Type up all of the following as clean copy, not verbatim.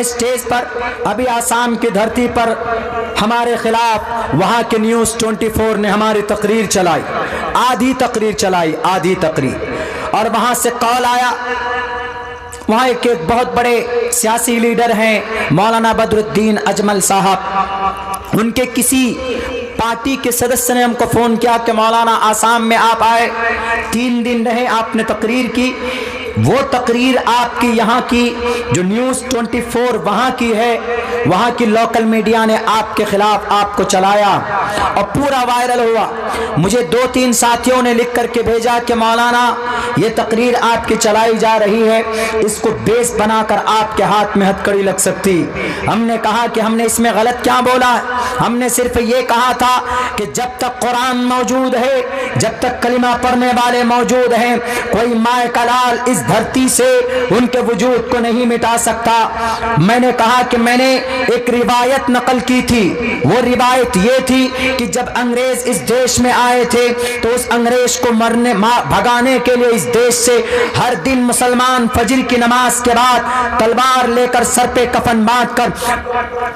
हैं स्टेज पर, अभी आसाम की धरती पर हमारे खिलाफ वहाँ के न्यूज़ 24 ने हमारी तकरीर चलाई, आधी तकरीर चलाई, आधी तकरीर। और वहाँ से कॉल आया, वहाँ एक बहुत बड़े सियासी लीडर हैं मौलाना बदरुद्दीन अजमल साहब, उनके किसी पार्टी के सदस्य ने हमको फ़ोन किया कि मौलाना आसाम में आप आए, 3 दिन रहे, आपने तकरीर की, वो तकरीर आपकी यहाँ की जो न्यूज़ 24 वहाँ की है, वहाँ की लोकल मीडिया ने आपके खिलाफ आपको चलाया और पूरा वायरल हुआ। मुझे 2-3 साथियों ने लिख करके भेजा कि मौलाना ये तकरीर आपकी चलाई जा रही है, इसको बेस बनाकर आपके हाथ में हथकड़ी लग सकती। हमने कहा कि हमने इसमें गलत क्या बोला, हमने सिर्फ ये कहा था कि जब तक कुरान मौजूद है, जब तक कलिमा पढ़ने वाले मौजूद हैं, कोई माए का लाल इस धरती से उनके वजूद को नहीं मिटा सकता। मैंने कहा कि मैंने एक रिवायत नकल की थी, वो रिवायत ये थी कि जब अंग्रेज इस देश में आए थे तो उस अंग्रेज को भगाने के लिए इस देश से हर दिन मुसलमान फजर की नमाज के बाद तलवार लेकर सर पे कफन बांधकर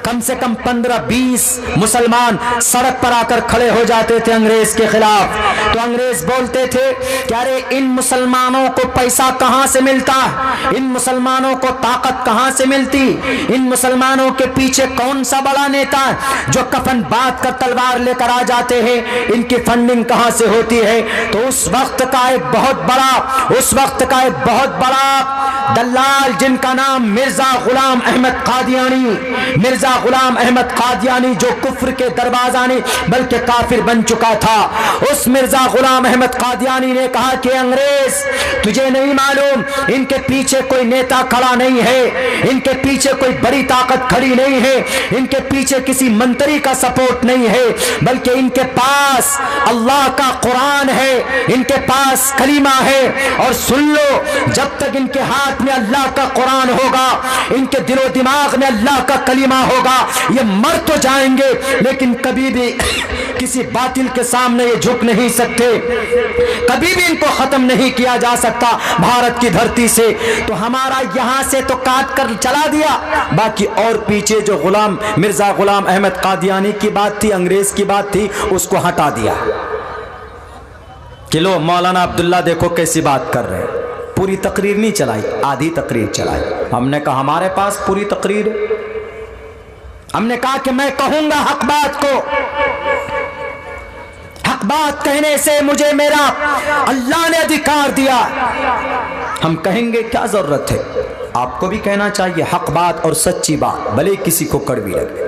कम से कम 15-20 मुसलमान सड़क पर आकर खड़े हो जाते थे अंग्रेज के खिलाफ। तो अंग्रेज बोलते थे कि अरे इन मुसलमानों को पैसा कहां से मिलता, इन मुसलमानों को ताकत कहां से मिलती, इन मुसलमानों के पीछे कौन सा बड़ा नेता जो कफन बांध कर तलवार लेकर आ जाते हैं, इनकी फंडिंग कहां से होती है। तो उस वक्त का एक बहुत बड़ा दलाल जिनका नाम मिर्जा गुलाम अहमद कादियानी जो कुफ्र के दरवाजा नहीं बल्कि काफिर बन चुका था, उस मिर्जा गुलाम अहमद कादियानी ने कहा कि अंग्रेज तुझे नहीं मालूम, इनके पीछे कोई नेता खड़ा नहीं है, इनके पीछे कोई बड़ी ताकत खड़ी नहीं है, इनके पीछे किसी मंत्री का सपोर्ट नहीं है, बल्कि इनके पास अल्लाह का कुरान है, इनके पास कलीमा है। और सुन लो, जब तक इनके हाथ में अल्लाह का कुरान होगा, इनके दिलो दिमाग में अल्लाह का कलीमा होगा, ये मर तो जाएंगे लेकिन कभी भी किसी बातिल के सामने ये झुक नहीं सकते, कभी भी इनको खत्म नहीं किया जा सकता भारत की धरती से। तो हमारा यहां से तो काट कर चला दिया, बाकी और पीछे जो मिर्जा गुलाम अहमद कादियानी की बात थी, अंग्रेज की बात थी, उसको हटा दिया कि लो मौलाना अब्दुल्ला देखो कैसी बात कर रहे हैं। पूरी तकरीर नहीं चलाई, आधी तकरीर चलाई। हमने कहा हमारे पास पूरी तकरीर है, हमने कहा कि मैं कहूंगा हक बात को, हक बात कहने से मुझे मेरा अल्लाह ने अधिकार दिया, हम कहेंगे क्या जरूरत है। आपको भी कहना चाहिए हक बात और सच्ची बात, भले किसी को कड़वी लगे।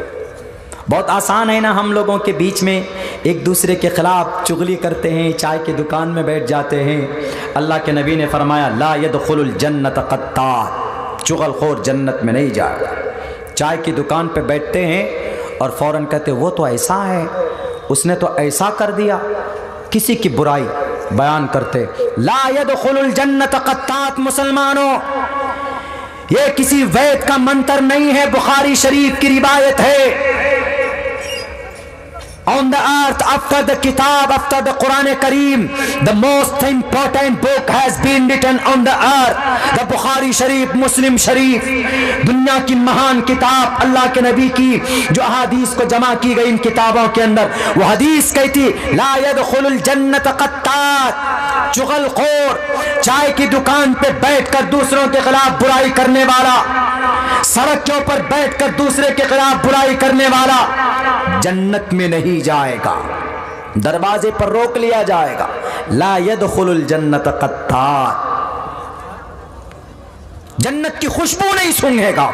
बहुत आसान है ना, हम लोगों के बीच में एक दूसरे के खिलाफ चुगली करते हैं, चाय की दुकान में बैठ जाते हैं। अल्लाह के नबी ने फरमाया ला यदखुलुल जन्नत क़त्तात, चुगलखोर जन्नत में नहीं जाएगा। चाय की दुकान पे बैठते हैं और फौरन कहते वो तो ऐसा है, उसने तो ऐसा कर दिया, किसी की बुराई बयान करते। ला यदखुलुल जन्नत क़त्तात, मुसलमानों ये किसी वैद का मंत्र नहीं है, बुखारी शरीफ की रिवायत है। On the earth, after the kitab, after the Quran Kareem, the most important book has been written on the earth, the Bukhari Sharif, Muslim Sharif, दुनिया की महान किताब अल्लाह के नबी की जो अहादीस को जमा की गई इन किताबों के अंदर, वो हदीस कहती ला यदखुलुल जन्नत क़त्तात, चुगलखोर, चाय की दुकान पे बैठकर दूसरों के खिलाफ बुराई करने वाला, सड़क के ऊपर बैठकर दूसरे के खिलाफ बुराई करने वाला जन्नत में नहीं जाएगा, दरवाजे पर रोक लिया जाएगा। ला यदखुलुल जन्नत क़त्तात, जन्नत की खुशबू नहीं सूंघेगा।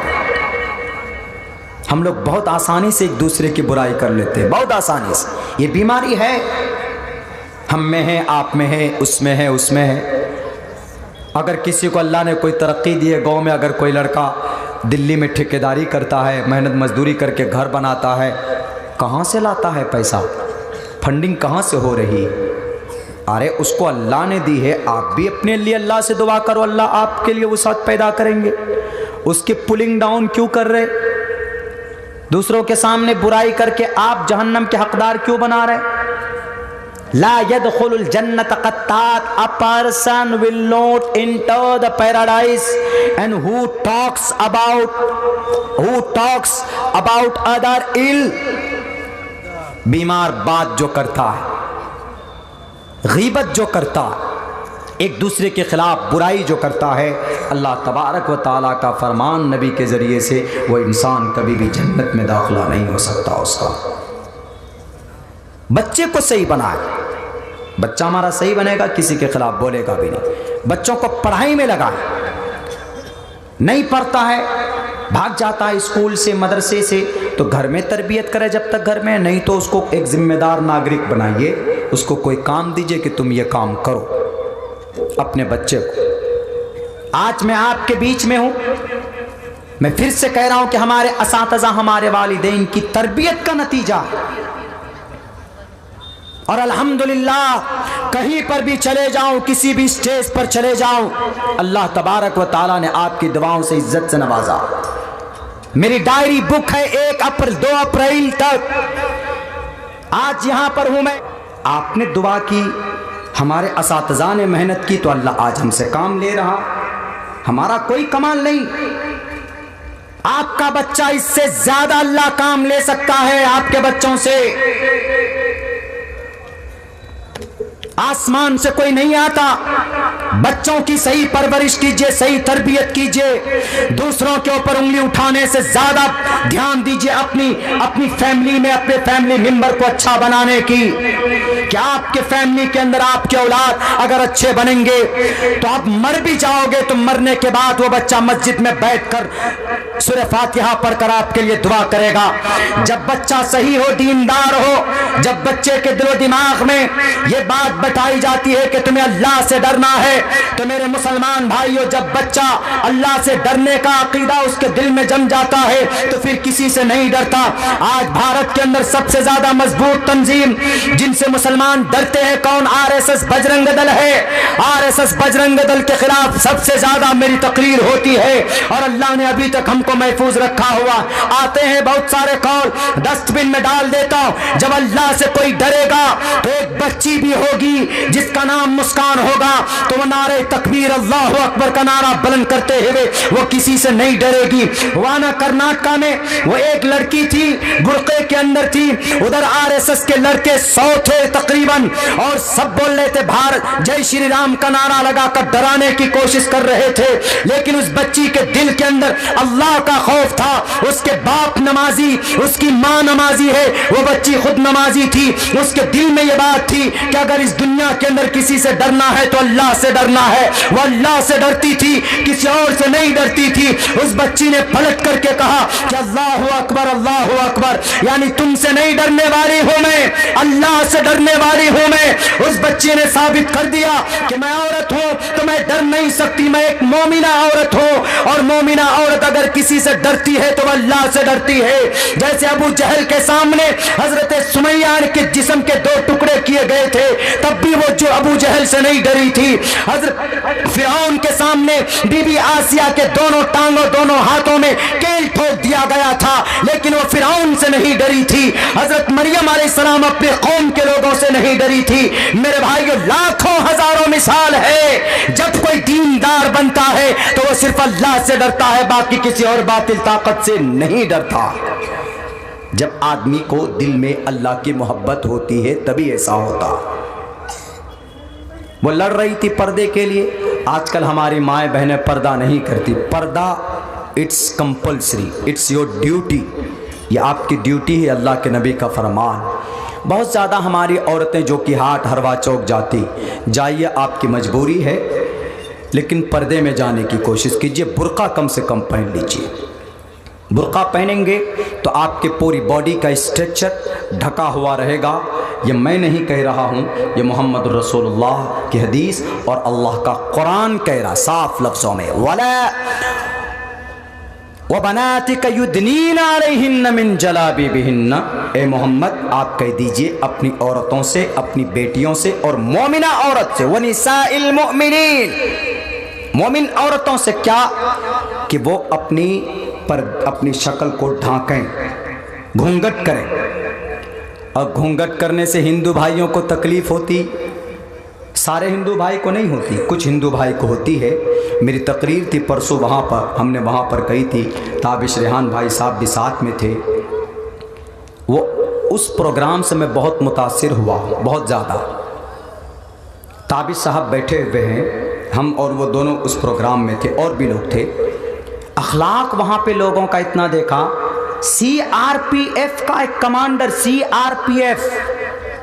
हम लोग बहुत आसानी से एक दूसरे की बुराई कर लेते हैं, बहुत आसानी से। ये बीमारी है, हम में है, आप में है, उसमें है, उसमें है। अगर किसी को अल्लाह ने कोई तरक्की दी है, गाँव में अगर कोई लड़का दिल्ली में ठेकेदारी करता है, मेहनत मजदूरी करके घर बनाता है, कहाँ से लाता है पैसा, फंडिंग कहाँ से हो रही है? अरे उसको अल्लाह ने दी है, आप भी अपने लिए अल्लाह से दुआ करो, अल्लाह आपके लिए वसात पैदा करेंगे। उसके पुलिंग डाउन क्यों कर रहे? दूसरों के सामने बुराई करके आप जहन्नम के हकदार क्यों बना रहे? ला यदखुलुल जन्नत क़त्तात, a person will not enter the paradise and who talks about other ill, बीमार बात जो करता है, गीबत जो करता है, एक दूसरे के खिलाफ बुराई जो करता है, अल्लाह तबारक व ताला का फरमान नबी के ज़रिए से वो इंसान कभी भी जन्नत में दाखिला नहीं हो सकता। उसका बच्चे को सही बनाए, बच्चा हमारा सही बनेगा, किसी के खिलाफ बोलेगा भी नहीं। बच्चों को पढ़ाई में लगाए, नहीं पढ़ता है भाग जाता है स्कूल से मदरसे से, तो घर में तरबियत करे जब तक घर में, नहीं तो उसको एक जिम्मेदार नागरिक बनाइए, उसको कोई काम दीजिए कि तुम ये काम करो अपने बच्चे को। आज मैं आपके बीच में हूं, मैं फिर से कह रहा हूं कि हमारे असातिज़ा हमारे वालिदैन की तरबियत का नतीजा है। और अल्हम्दुलिल्लाह कहीं पर भी चले जाऊं, किसी भी स्टेज पर चले जाऊं, अल्लाह तबारक व ताला ने आपकी दुआओं से इज्जत से नवाजा। मेरी डायरी बुक है 2 अप्रैल तक, आज यहां पर हूं मैं। आपने दुआ की, हमारे असातिज़ा ने मेहनत की, तो अल्लाह आज हमसे काम ले रहा। हमारा कोई कमाल नहीं, आपका बच्चा इससे ज्यादा अल्लाह काम ले सकता है आपके बच्चों से। आसमान से कोई नहीं आता। बच्चों की सही परवरिश कीजिए, सही तरबियत कीजिए, दूसरों के ऊपर उंगली उठाने से ज्यादा ध्यान दीजिए अपनी फैमिली में, अपने फैमिली मेंबर को अच्छा बनाने की। क्या आपके फैमिली के अंदर आपके औलाद अगर अच्छे बनेंगे तो आप मर भी जाओगे तो मरने के बाद वो बच्चा मस्जिद में बैठकर सूरह फातिहा पढ़कर आपके लिए दुआ करेगा। जब बच्चा सही हो, दीनदार हो, जब बच्चे के दिलो दिमाग में ये बात बताई जाती है कि तुम्हें अल्लाह से डरना है, तो मेरे मुसलमान भाइयों, जब बच्चा अल्लाह से डरने का अकीदा उसके दिल में जम जाता है तो फिर किसी से नहीं डरता। आज भारत के अंदर सबसे ज्यादा मजबूत तंजीम जिनसे मुसलमान डरते हैं कौन? आरएसएस बजरंग दल है। आरएसएस बजरंग दल के खिलाफ सबसे ज्यादा मेरी तकरीर होती है और अल्लाह ने अभी तक हमको महफूज रखा हुआ। आते हैं बहुत सारे कौल, डस्टबिन में डाल देता हूं। जब अल्लाह से कोई डरेगा तो एक बच्ची भी होगी जिसका नाम मुस्कान होगा, तो वो नारे तकबीर अल्लाह अकबर का नारा बुलंद करते हुए वो किसी से नहीं डरेगी। वाना कर्नाटका में वो एक लड़की थी, बुर्के के अंदर थी, उधर आरएसएस के लड़के 100 थे तकरीबन, और सब बोल रहे थे भारत जय श्री राम का नारा लगाकर डराने की कोशिश कर रहे थे, लेकिन उस बच्ची के दिल के अंदर अल्लाह का खौफ था। उसके बाप नमाजी, उसकी माँ नमाजी है, वो बच्ची खुद नमाजी थी। उसके दिल में ये बात थी कि अगर इस दुनिया के अंदर किसी से डरना है तो अल्लाह से डरना है। वो अल्लाह से डरती थी, किसी और से नहीं डरती थी। उस बच्ची ने पलट करके कहा कि अल्लाहु अकबर, यानी तुमसे नहीं डरने वाली हूं मैं, अल्लाह से डरने वाली हूं मैं। उस बच्ची ने साबित कर दिया कि मैं औरत हूं तो मैं डर नहीं सकती, मैं एक मोमिना औरत हूं, और मोमिना औरत अगर किसी से डरती है तो अल्लाह से डरती है। जैसे अबू जहल के सामने हजरत सुमैया के जिस्म के 2 टुकड़े किए गए थे, तब भी वो जो अबू जहल से नहीं डरी थी। हजरत फिरौन के सामने बीबी आसिया के दोनों टांगों, दोनों हाथों में केल ठोक दिया गया था, लेकिन वो फिरौन से नहीं डरी थी। हजरत मरियम अलैहिस्सलाम अपने कौम के लोगों से नहीं डरी थी। मेरे भाइयों, लाखों हजारों मिसाल है। जब कोई दीनदार बनता है तो वो सिर्फ अल्लाह से डरता है, बाकी किसी और बातिल ताकत से नहीं डरता। जब आदमी को दिल में अल्लाह की मोहब्बत होती है तभी ऐसा होता। वो लड़ रही थी पर्दे के लिए। आजकल हमारी माएँ बहनें पर्दा नहीं करती। पर्दा it's compulsory, it's your duty, ये आपकी ड्यूटी है, अल्लाह के नबी का फरमान। बहुत ज़्यादा हमारी औरतें जो कि हाट हरवा चौक जाती, जाइए आपकी मजबूरी है, लेकिन पर्दे में जाने की कोशिश कीजिए। बुर्का कम से कम पहन लीजिए। बुर्का पहनेंगे तो आपके पूरी बॉडी का स्ट्रक्चर ढका हुआ रहेगा। ये मैं नहीं कह रहा हूँ, ये मोहम्मद रसूलुल्लाह की हदीस और अल्लाह का कुरान कह रहा साफ लफ्ज़ों में। वला वबनातिक युदनीना अलैहिन्ना मिन जलाबिबिहिन्ना, ए मोहम्मद आप कह दीजिए अपनी औरतों से, अपनी बेटियों से और मोमिना औरत से, वनिसाइल मुमिनीन, मोमिन औरतों से क्या कि वो अपनी शक्ल को ढांकें, घूंघट करें। और घूंघट करने से हिंदू भाइयों को तकलीफ़ होती, सारे हिंदू भाई को नहीं होती, कुछ हिंदू भाई को होती है। मेरी तकरीर थी परसों वहाँ पर, हमने वहाँ पर कही थी, ताबिश रेहान भाई साहब भी साथ में थे। वो उस प्रोग्राम से मैं बहुत मुतासिर हुआ, बहुत ज़्यादा। ताबिश साहब बैठे हुए हैं, हम और वो दोनों उस प्रोग्राम में थे, और भी लोग थे। अखलाक वहाँ पे लोगों का इतना देखा। CRPF का एक कमांडर, CRPF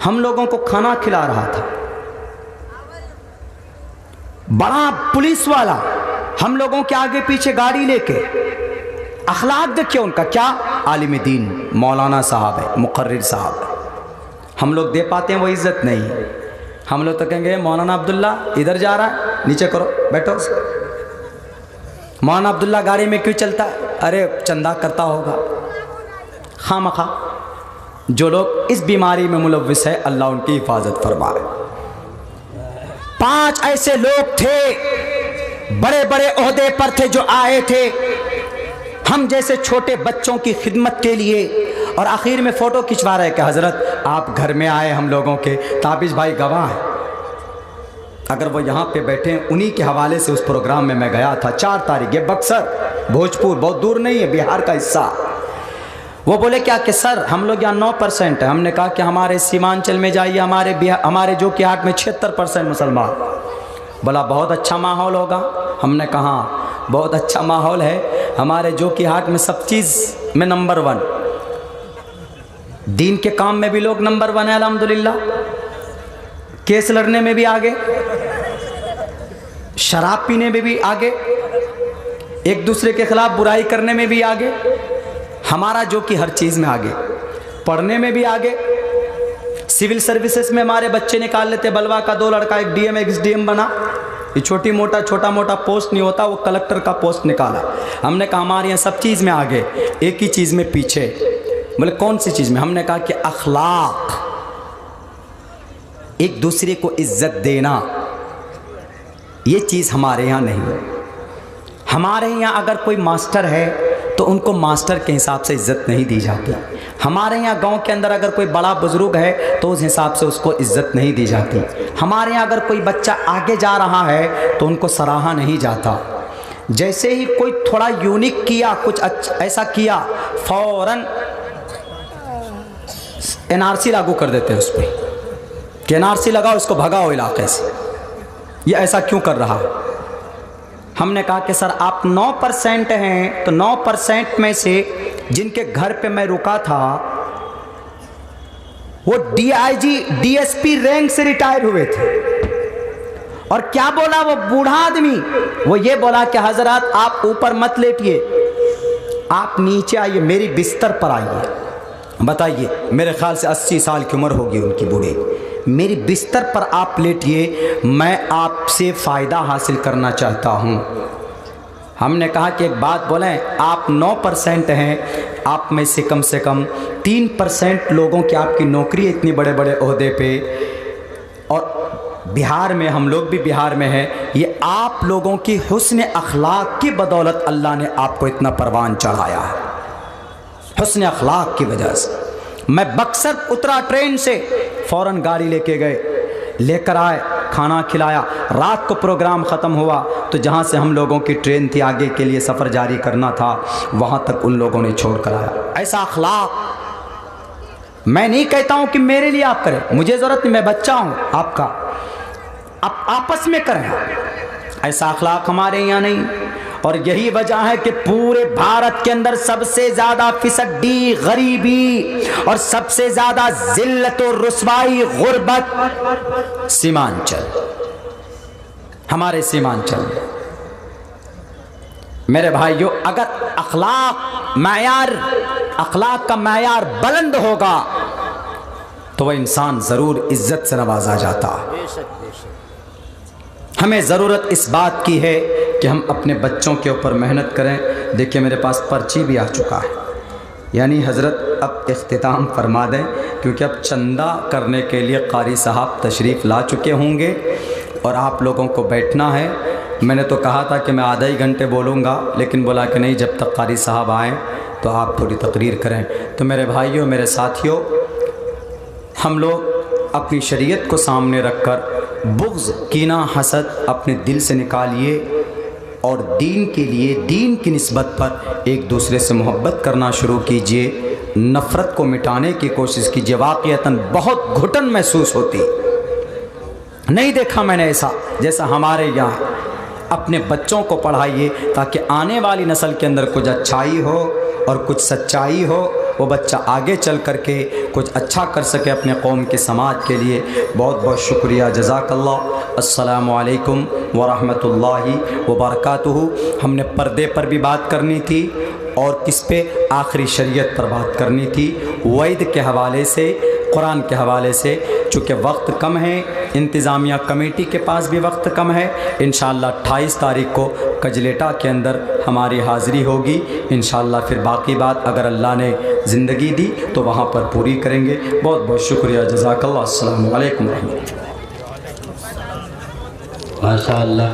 हम लोगों को खाना खिला रहा था, बड़ा पुलिस वाला हम लोगों के आगे पीछे गाड़ी लेके। अखलाक देखिए उनका, क्या आलिम दीन मौलाना साहब है, मुकर्रिर साहब है। हम लोग दे पाते हैं वो इज्जत नहीं। हम लोग तो कहेंगे मौलाना अब्दुल्ला इधर जा रहा है, नीचे करो, बैठो। मौलाना अब्दुल्ला गाड़ी में क्यों चलता है? अरे चंदा करता होगा। खामखा जो लोग इस बीमारी में मुलव्विस है, अल्लाह उनकी हिफाजत फरमाए। 5 ऐसे लोग थे, बड़े बड़े ओहदे पर थे, जो आए थे हम जैसे छोटे बच्चों की खिदमत के लिए, और आखिर में फ़ोटो खिंचवा रहे कि हज़रत आप घर में आए हम लोगों के। ताबिश भाई गवाह है, अगर वो यहाँ पे बैठे हैं, उन्हीं के हवाले से उस प्रोग्राम में मैं गया था। 4 तारीख, ये बक्सर भोजपुर, बहुत दूर नहीं है, बिहार का हिस्सा। वो बोले क्या कि सर हम लोग यहाँ 9% है। हमने कहा कि हमारे सीमांचल में जाइए, हमारे जो कि हाट में 76% मुसलमान। बोला बहुत अच्छा माहौल होगा। हमने कहा बहुत अच्छा माहौल है, हमारे जो कि हाट में सब चीज़ में नंबर 1, दीन के काम में भी लोग नंबर 1 है अल्हम्दुलिल्लाह, केस लड़ने में भी आगे, शराब पीने में भी आगे, एक दूसरे के खिलाफ बुराई करने में भी आगे, हमारा जो कि हर चीज़ में आगे, पढ़ने में भी आगे। सिविल सर्विसेज में हमारे बच्चे निकाल लेते। बलवा का 2 लड़का, एक DM एक SDM बना। ये छोटा मोटा पोस्ट नहीं होता, वो कलेक्टर का पोस्ट निकाला। हमने कहा हमारे यहाँ सब चीज़ में आगे, एक ही चीज़ में पीछे। बोले कौन सी चीज़ में? हमने कहा कि अखलाक, एक दूसरे को इज्जत देना, ये चीज़ हमारे यहाँ नहीं है। हमारे यहाँ अगर कोई मास्टर है तो उनको मास्टर के हिसाब से इज्जत नहीं दी जाती। हमारे यहाँ गांव के अंदर अगर कोई बड़ा बुजुर्ग है तो उस हिसाब से उसको इज्जत नहीं दी जाती। हमारे यहाँ अगर कोई बच्चा आगे जा रहा है तो उनको सराहा नहीं जाता। जैसे ही कोई थोड़ा यूनिक किया, कुछ ऐसा किया, फौरन NRC लागू कर देते हैं उस पर कि NRC लगाओ, इसको भगाओ इलाके से, ये ऐसा क्यों कर रहा है। हमने कहा कि सर आप 9% हैं, तो 9% में से जिनके घर पे मैं रुका था वो DIG DSP रैंक से रिटायर हुए थे। और क्या बोला वो बूढ़ा आदमी? वो ये बोला कि हजरत आप ऊपर मत लेटिए, आप नीचे आइए, मेरी बिस्तर पर आइए। बताइए, मेरे ख्याल से 80 साल की उम्र होगी उनकी बूढ़े। मेरी बिस्तर पर आप लेटिए, मैं आपसे फ़ायदा हासिल करना चाहता हूँ। हमने कहा कि एक बात बोलें, आप 9% हैं, आप में से कम 3% लोगों की आपकी नौकरी है इतनी बड़े बड़े ओहदे पे, और बिहार में, हम लोग भी बिहार में हैं, ये आप लोगों की हुस्न अखलाक की बदौलत अल्लाह ने आपको इतना परवान चढ़ाया है, हुस्न अखलाक की वजह से। मैं बक्सर उतरा ट्रेन से, फ़ौरन गाड़ी लेके गए, लेकर आए, खाना खिलाया। रात को प्रोग्राम ख़त्म हुआ तो जहाँ से हम लोगों की ट्रेन थी, आगे के लिए सफ़र जारी करना था, वहाँ तक उन लोगों ने छोड़ कर आया। ऐसा अखलाक मैं नहीं कहता हूँ कि मेरे लिए आप करें, मुझे ज़रूरत नहीं, मैं बच्चा हूँ आपका, आप आपस में करें। ऐसा अखलाक हमारे यहाँ नहीं। और यही वजह है कि पूरे भारत के अंदर सबसे ज़्यादा फिसड्डी, गरीबी और सबसे ज़्यादा जिल्लत और रुसवाई, गुर्बत सीमांचल, हमारे सीमांचल में। मेरे भाइयों, अगर अखलाक का मैयार बुलंद होगा तो वह इंसान ज़रूर इज्जत से नवाजा जाता है। हमें ज़रूरत इस बात की है कि हम अपने बच्चों के ऊपर मेहनत करें। देखिए मेरे पास पर्ची भी आ चुका है, यानी हज़रत अब इख्तिताम फरमा दें, क्योंकि अब चंदा करने के लिए कारी साहब तशरीफ़ ला चुके होंगे और आप लोगों को बैठना है। मैंने तो कहा था कि मैं आधा ही घंटे बोलूँगा, लेकिन बोला कि नहीं, जब तक कारी साहब आएँ तो आप थोड़ी तकरीर करें। तो मेरे भाइयों, मेरे साथियों, हम लोग अपनी शरीयत को सामने रखकर बुग़्ज़, कीना, हसद अपने दिल से निकालिए और दीन के लिए, दीन की निस्बत पर एक दूसरे से मोहब्बत करना शुरू कीजिए। नफ़रत को मिटाने की कोशिश कीजिए। वाक़ियतन बहुत घुटन महसूस होती, नहीं देखा मैंने ऐसा जैसा हमारे यहाँ। अपने बच्चों को पढ़ाइए ताकि आने वाली नस्ल के अंदर कुछ अच्छाई हो और कुछ सच्चाई हो, वो बच्चा आगे चल कर के कुछ अच्छा कर सके अपने कौम के, समाज के लिए। बहुत बहुत शुक्रिया, जज़ाकल्लाह। अस्सलामु अलैकुम व रहमतुल्लाहि व बरकातुहू। हमने पर्दे पर भी बात करनी थी और किस पे, आखिरी शरीयत पर बात करनी थी, वैद के हवाले से, कुरान के हवाले से। चूँकि वक्त कम है, इंतज़ामिया कमेटी के पास भी वक्त कम है। इंशाअल्लाह 28 तारीख़ को कजलेटा के अंदर हमारी हाज़िरी होगी। इंशाअल्लाह फिर बाकी बात अगर अल्लाह ने ज़िंदगी दी तो वहाँ पर पूरी करेंगे। बहुत बहुत शुक्रिया, जज़ाकल्लाह। अस्सलामु अलैकुम रहमतुल्लाह। माशाअल्लाह।